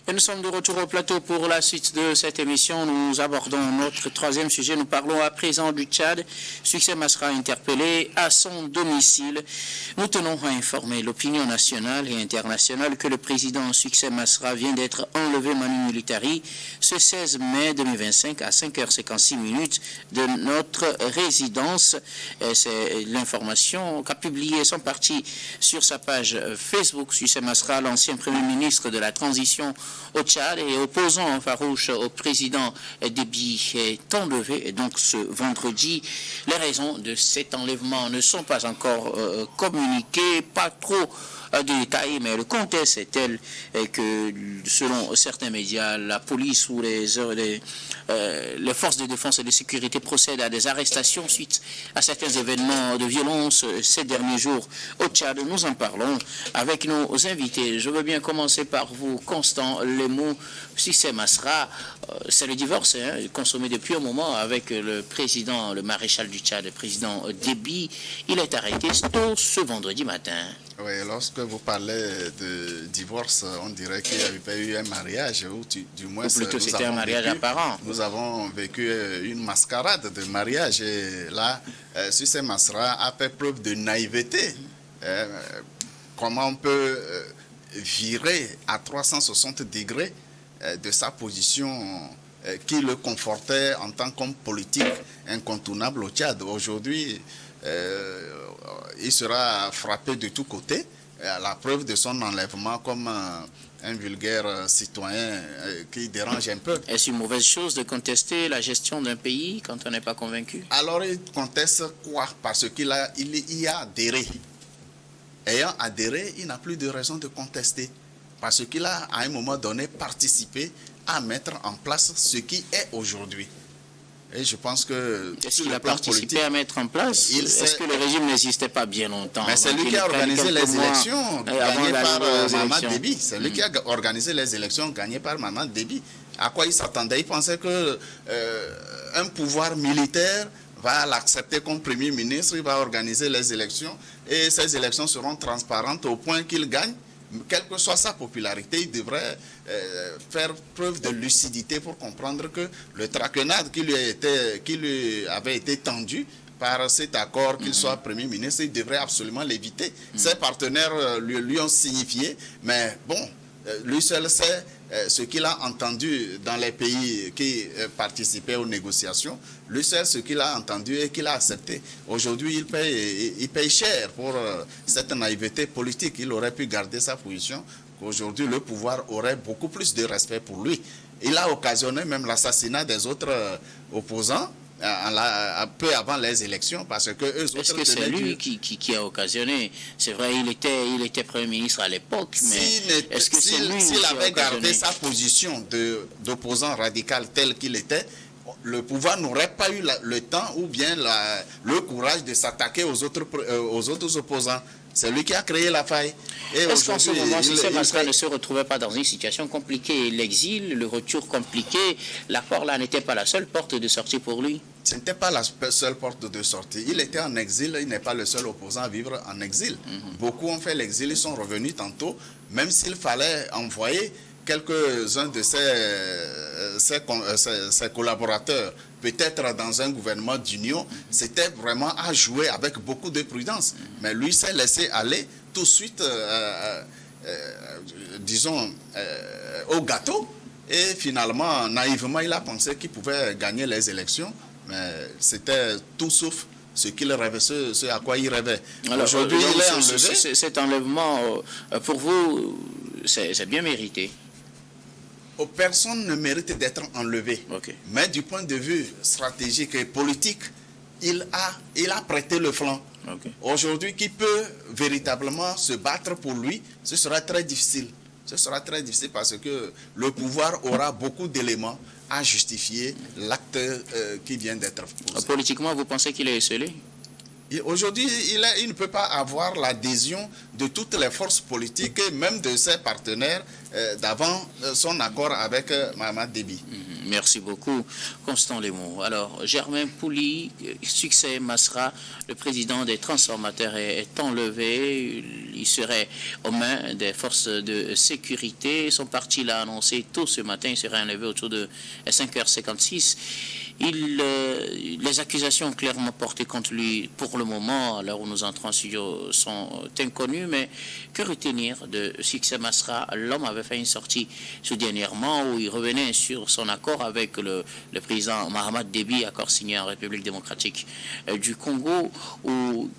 Et nous sommes de retour au plateau pour la suite de cette émission. Nous abordons notre troisième sujet. Nous parlons à présent du Tchad. Succès Masra interpellé à son domicile. Nous tenons à informer l'opinion nationale et internationale que le président Succès Masra vient d'être enlevé manu militari ce 16 mai 2025 à 5h56 de notre résidence. C'est l'information qu'a publié son parti sur sa page Facebook. Succès Masra, l'ancien premier ministre de la transition au Tchad et opposant farouche au président Déby, est enlevé. Et donc ce vendredi, les raisons de cet enlèvement ne sont pas encore communiquées, pas trop de détails, mais le contexte est tel que, selon certains médias, la police ou les forces de défense et de sécurité procèdent à des arrestations suite à certains événements de violence ces derniers jours au Tchad. Nous en parlons avec nos invités. Je veux bien commencer par vous, Constant Lemou. Succès Masra, c'est le divorce consommé depuis un moment avec le président, le maréchal du Tchad, le président Déby. Il est arrêté tôt ce vendredi matin. Oui, lorsque vous parlez de divorce, on dirait qu'il n'y avait pas eu un mariage, ou du moins... Ou plutôt c'était un mariage apparent. Nous avons vécu une mascarade de mariage, et là, Succès Masra a fait preuve de naïveté. Comment on peut virer à 360 degrés de sa position qui le confortait en tant qu'homme politique incontournable au Tchad. Aujourd'hui, il sera frappé de tous côtés, à la preuve de son enlèvement comme un vulgaire citoyen qui dérange un peu. Est-ce une mauvaise chose de contester la gestion d'un pays quand on n'est pas convaincu? Alors il conteste quoi? Parce qu'il y a adhéré. Ayant adhéré, il n'a plus de raison de contester. Parce qu'il a, à un moment donné, participé à mettre en place ce qui est aujourd'hui. Et je pense que... Est-ce qu'il a participé à mettre en place? Est-ce que le régime n'existait pas bien longtemps? Mais c'est lui qui a organisé les élections gagnées par Maman Déby. C'est lui qui a organisé les élections gagnées par Maman Déby. À quoi il s'attendait? Il pensait que un pouvoir militaire va l'accepter comme Premier ministre, il va organiser les élections et ces élections seront transparentes au point qu'il gagne. Quelle que soit sa popularité, il devrait faire preuve de lucidité pour comprendre que le traquenard qui lui avait été tendu par cet accord qu'il soit Premier ministre, il devrait absolument l'éviter. Ses partenaires lui ont signifié, mais bon, lui seul sait ce qu'il a entendu dans les pays qui participaient aux négociations. Lui seul ce qu'il a entendu et qu'il a accepté. Aujourd'hui, il paye cher pour cette naïveté politique. Il aurait pu garder sa position. Aujourd'hui, le pouvoir aurait beaucoup plus de respect pour lui. Il a occasionné même l'assassinat des autres opposants peu avant les élections, parce que eux autres... Est-ce que c'est lui qui a occasionné? C'est vrai, il était Premier ministre à l'époque, mais est-ce que c'est lui s'il avait gardé sa position d'opposant radical tel qu'il était, le pouvoir n'aurait pas eu le temps ou bien le courage de s'attaquer aux autres opposants. C'est lui qui a créé la faille. Est-ce qu'en ce moment, Succès Masra ne se retrouvait pas dans une situation compliquée? L'exil, le retour compliqué, l'accord là n'était pas la seule porte de sortie pour lui? Ce n'était pas la seule porte de sortie. Il était en exil, il n'est pas le seul opposant à vivre en exil. Beaucoup ont fait l'exil, ils sont revenus tantôt, même s'il fallait envoyer quelques-uns de ses collaborateurs, peut-être dans un gouvernement d'union, c'était vraiment à jouer avec beaucoup de prudence. Mais lui s'est laissé aller tout de suite, au gâteau. Et finalement, naïvement, il a pensé qu'il pouvait gagner les élections. Mais c'était tout sauf ce qu'il rêvait, ce à quoi il rêvait. Aujourd'hui, il est enlevé. Cet enlèvement, pour vous, c'est bien mérité? Personne ne mérite d'être enlevé. Okay. Mais du point de vue stratégique et politique, il a prêté le flanc. Okay. Aujourd'hui, qui peut véritablement se battre pour lui, ce sera très difficile. Ce sera très difficile parce que le pouvoir aura beaucoup d'éléments à justifier l'acte qui vient d'être posé. Politiquement, vous pensez qu'il est esselé? Aujourd'hui, il ne peut pas avoir l'adhésion de toutes les forces politiques et même de ses partenaires d'avant son accord avec Mahamat Déby. Merci beaucoup, Constant Lemou. Alors, Germain Pouli, Succès Masra, le président des transformateurs est enlevé. Il serait aux mains des forces de sécurité. Son parti l'a annoncé tôt ce matin. Il serait enlevé autour de 5h56. Les accusations clairement portées contre lui pour le moment, à l'heure où nous entrons en studio, sont inconnues, mais que retenir de Succès Masra? L'homme avait fait une sortie dernièrement où il revenait sur son accord avec le président Mahamat Déby, accord signé en République démocratique du Congo,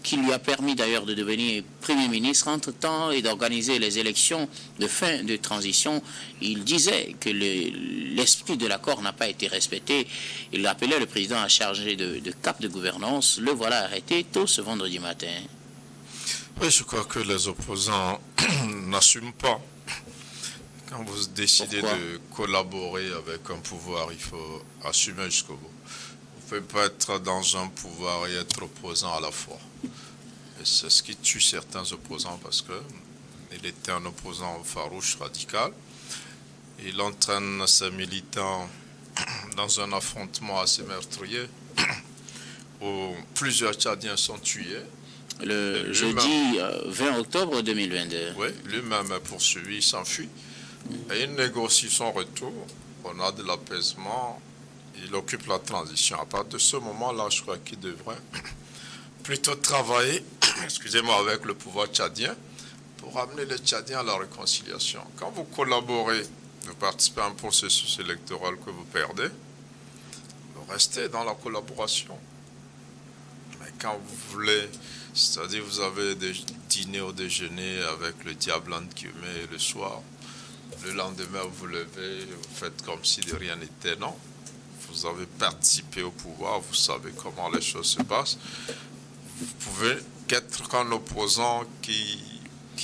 qui lui a permis d'ailleurs de devenir Premier ministre entre-temps et d'organiser les élections de fin de transition. Il disait que l'esprit de l'accord n'a pas été respecté. Il appelait le président à charger de cap de gouvernance. Le voilà arrêté tôt ce vendredi matin. Oui, je crois que les opposants n'assument pas. Quand vous décidez de collaborer avec un pouvoir, il faut assumer jusqu'au bout. Vous ne pouvez pas être dans un pouvoir et être opposant à la fois. Et c'est ce qui tue certains opposants parce qu'il était un opposant farouche, radical. Il entraîne ses militants dans un affrontement assez meurtrier où plusieurs Tchadiens sont tués. Le jeudi 20 octobre 2022. Oui, lui-même est poursuivi, il s'enfuit. Et il négocie son retour. On a de l'apaisement. Il occupe la transition. À partir de ce moment-là, je crois qu'il devrait plutôt travailler avec le pouvoir tchadien pour amener les Tchadiens à la réconciliation. Quand vous collaborez, vous participez à un processus électoral que vous perdez, vous restez dans la collaboration. Mais quand vous voulez, c'est-à-dire vous avez des dîners au déjeuner avec le diable enquimé le soir, le lendemain vous vous levez, vous faites comme si de rien n'était, non. Vous avez participé au pouvoir, vous savez comment les choses se passent. Vous pouvez être qu'un opposant qui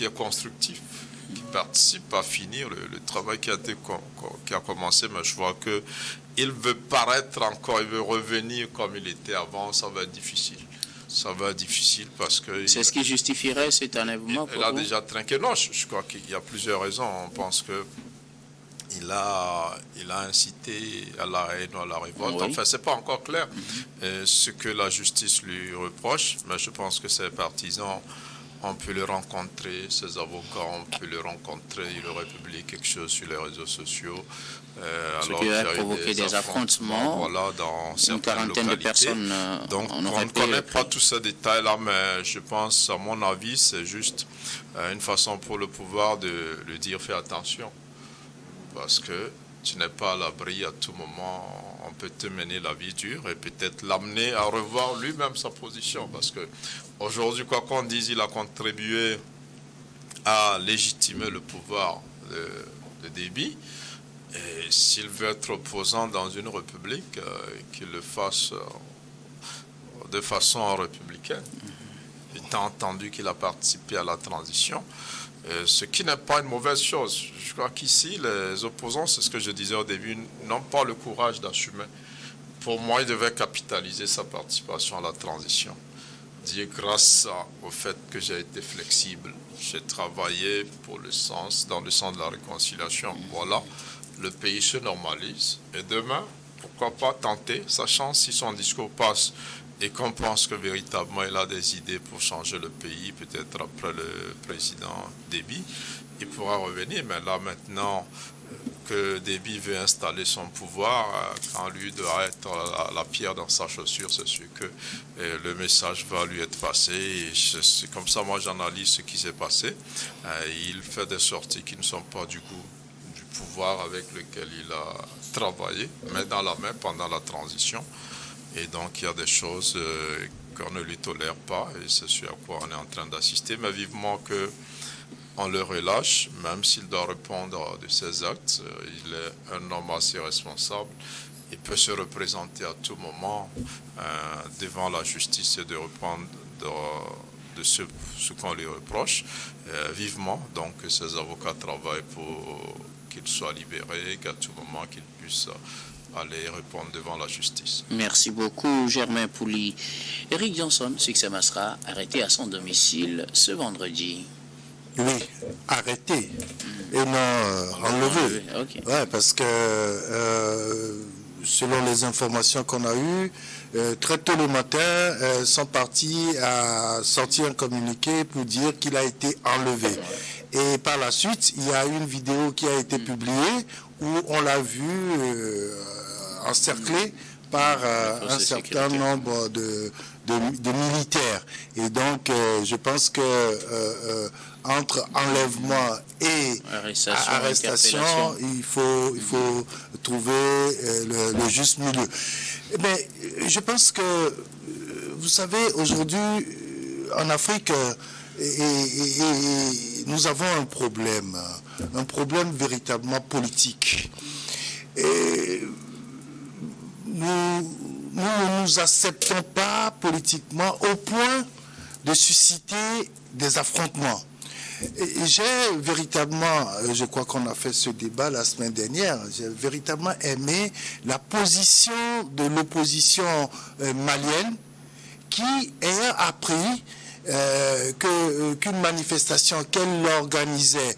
est constructif, qui participe à finir le travail qui a commencé, mais je vois qu'il veut paraître encore, il veut revenir comme il était avant, ça va être difficile. Ça va être difficile parce que... C'est ce qui justifierait cet enlèvement? Il a déjà trinqué. Non, je crois qu'il y a plusieurs raisons. On pense que il a incité à la haine ou à la révolte. Oui. Enfin, c'est pas encore clair ce que la justice lui reproche, mais je pense que ses partisans, on peut le rencontrer, ses avocats, on peut le rencontrer, il aurait publié quelque chose sur les réseaux sociaux. Ce qui a provoqué des affrontements, voilà, dans une quarantaine de personnes. Donc, on ne connaît pas tous ces détails-là, mais je pense, à mon avis, c'est juste une façon pour le pouvoir de lui dire fais attention. Parce que tu n'es pas à l'abri à tout moment. On peut te mener la vie dure et peut-être l'amener à revoir lui-même sa position. Parce que aujourd'hui, quoi qu'on dise, il a contribué à légitimer le pouvoir de Déby. Et s'il veut être opposant dans une république, qu'il le fasse de façon républicaine. Étant entendu qu'il a participé à la transition, ce qui n'est pas une mauvaise chose. Je crois qu'ici, les opposants, c'est ce que je disais au début, n'ont pas le courage d'assumer. Pour moi, il devait capitaliser sa participation à la transition. Dire grâce au fait que j'ai été flexible, j'ai travaillé dans le sens de la réconciliation. Voilà, le pays se normalise. Et demain, pourquoi pas tenter, sachant si son discours passe et qu'on pense que véritablement il a des idées pour changer le pays, peut-être après le président Déby, il pourra revenir. Mais là maintenant que Déby veut installer son pouvoir, quand lui doit être la pierre dans sa chaussure, c'est sûr que le message va lui être passé. Et c'est comme ça, moi j'analyse ce qui s'est passé. Il fait des sorties qui ne sont pas du goût du pouvoir avec lequel il a travaillé, mais dans la main pendant la transition. Et donc, il y a des choses qu'on ne lui tolère pas, et c'est ce à quoi on est en train d'assister. Mais vivement qu'on le relâche, même s'il doit répondre de ses actes. Il est un homme assez responsable. Il peut se représenter à tout moment devant la justice et de répondre de ce qu'on lui reproche. Vivement, donc, que ses avocats travaillent pour qu'il soit libéré, qu'à tout moment qu'il puisse aller répondre devant la justice. Merci beaucoup, Germain Pouli. Eric Johnson, Succès Masra, arrêté à son domicile ce vendredi. Oui, arrêté et non enlevé. Okay. Ouais, parce que selon les informations qu'on a eues, très tôt le matin, sont partis à sortir un communiqué pour dire qu'il a été enlevé. Et par la suite, il y a une vidéo qui a été publiée où on l'a vu encerclé par un certain nombre de militaires. Et donc, je pense que entre enlèvement et arrestation, il faut trouver le juste milieu. Mais je pense que, vous savez, aujourd'hui, en Afrique, nous avons un problème véritablement politique. Et nous ne nous acceptons pas politiquement au point de susciter des affrontements. J'ai véritablement, je crois qu'on a fait ce débat la semaine dernière, j'ai véritablement aimé la position de l'opposition malienne qui, ayant appris qu'une manifestation qu'elle organisait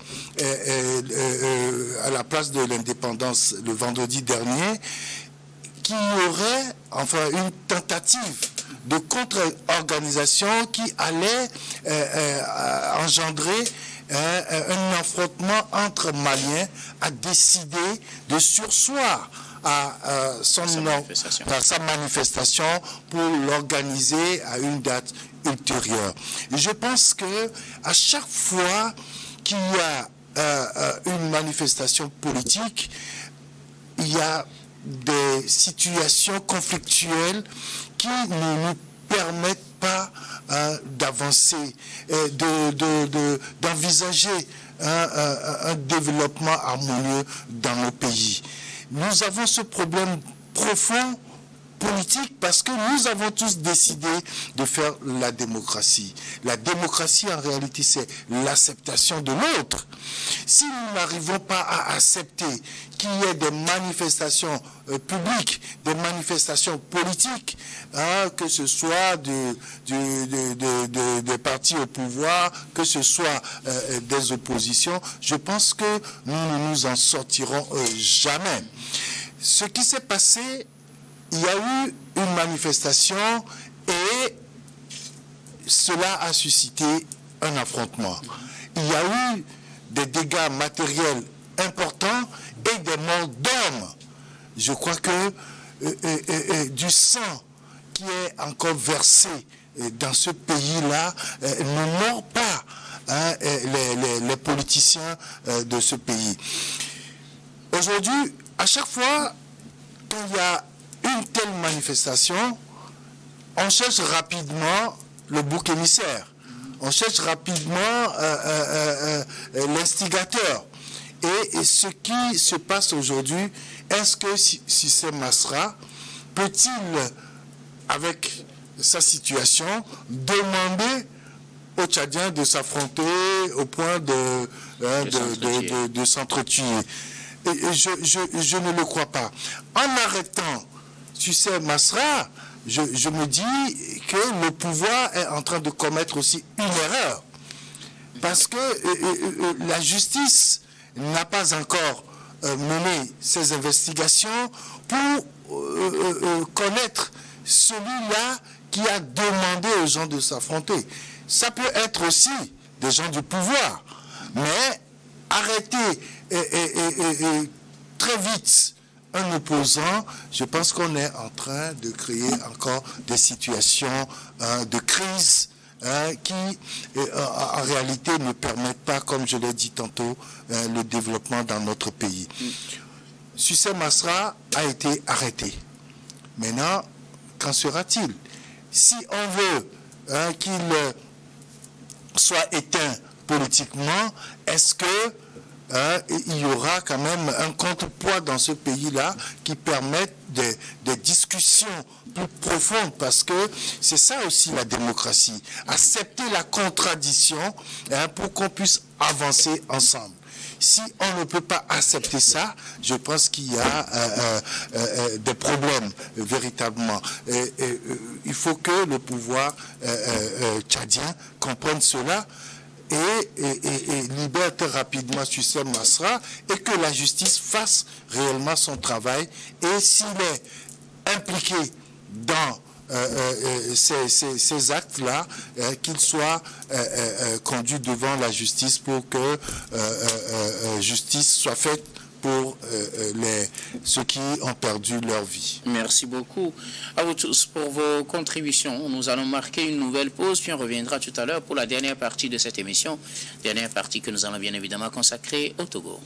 à la place de l'indépendance le vendredi dernier, qu'il y aurait enfin une tentative de contre-organisation qui allait engendrer un affrontement entre Maliens, a décidé de surseoir à sa manifestation pour l'organiser à une date ultérieure. Et je pense que à chaque fois qu'il y a une manifestation politique, il y a des situations conflictuelles qui ne nous permettent pas d'avancer, d'envisager un développement harmonieux dans nos pays. Nous avons ce problème profond politique parce que nous avons tous décidé de faire la démocratie. La démocratie, en réalité, c'est l'acceptation de l'autre. Si nous n'arrivons pas à accepter qu'il y ait des manifestations publiques, des manifestations politiques, que ce soit des partis au pouvoir, que ce soit des oppositions, je pense que nous ne nous en sortirons jamais. Ce qui s'est passé, il y a eu une manifestation et cela a suscité un affrontement. Il y a eu des dégâts matériels importants et des morts d'hommes. Je crois que du sang qui est encore versé dans ce pays-là ne mord pas les politiciens de ce pays. Aujourd'hui, à chaque fois qu'il y a une telle manifestation, on cherche rapidement le bouc émissaire. On cherche rapidement l'instigateur. Et ce qui se passe aujourd'hui, est-ce que Cissé Masra peut-il, avec sa situation, demander aux Tchadiens de s'affronter au point de s'entretuer? Et je ne le crois pas. En arrêtant Cissé Masra, je me dis que le pouvoir est en train de commettre aussi une erreur. Parce que la justice n'a pas encore mené ses investigations pour connaître celui-là qui a demandé aux gens de s'affronter. Ça peut être aussi des gens du pouvoir, mais arrêter très vite un opposant, je pense qu'on est en train de créer encore des situations de crise qui, en réalité, ne permettent pas, comme je l'ai dit tantôt, le développement dans notre pays. Cissé Masra a été arrêté. Maintenant, qu'en sera-t-il? Si on veut qu'il soit éteint politiquement, est-ce que il y aura quand même un contrepoids dans ce pays-là qui permette des discussions plus profondes, parce que c'est ça aussi la démocratie, accepter la contradiction pour qu'on puisse avancer ensemble. Si on ne peut pas accepter ça, je pense qu'il y a des problèmes véritablement. Il faut que le pouvoir tchadien comprenne cela. et libère très rapidement Sucem Masra et que la justice fasse réellement son travail. Et s'il est impliqué dans ces actes-là, qu'il soit conduit devant la justice pour que justice soit faite pour ceux qui ont perdu leur vie. Merci beaucoup à vous tous pour vos contributions. Nous allons marquer une nouvelle pause, puis on reviendra tout à l'heure pour la dernière partie de cette émission. Dernière partie que nous allons bien évidemment consacrer au Togo.